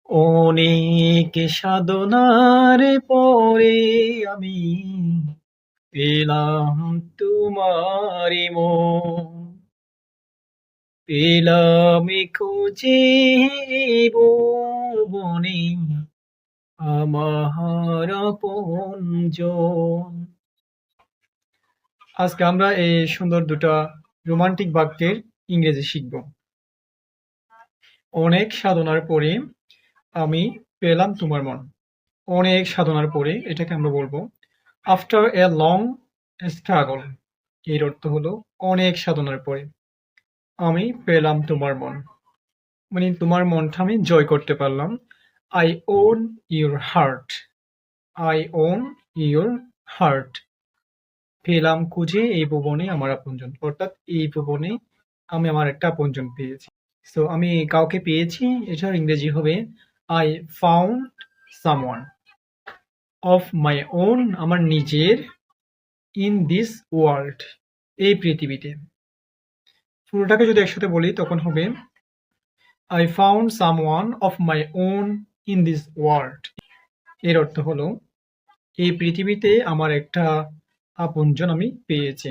অনেক সাধনার পরে আমি পেলাম তোমারি মন, পেলাম খুঁজে ভুবনে আমার আপনজন। আজকে আমরা এই সুন্দর দুটা রোমান্টিক বাক্যের ইংরেজি শিখব। অনেক সাধনার পরে আমি পেলাম তোমার মন। অনেক সাধনার পরে এটাকে আমরা বলবো আফটার এ লং স্ট্রাগল। এর অর্থ হলো অনেক সাধনার পরে আমি পেলাম তোমার মন, মানে তোমার মনটা আমি জয় করতে পারলাম। I own your heart, I own your heart. পেলাম খুঁজে এই ভুবনে আমার আপনজন, অর্থাৎ এই ভুবনে আমি আমার একটা আপনজন পেয়েছি। সো আমি কাউকে পেয়েছি, এটার ইংরেজি হবে I found someone of my own, আমার নিজের, ইন দিস ওয়ার্ল্ড, এই পৃথিবীতে। পুরোটাকে যদি একসাথে বলি তখন হবে I found someone of my own in this world. এর অর্থ হলো এই পৃথিবীতে আমার একটা আপনজন আমি পেয়েছি।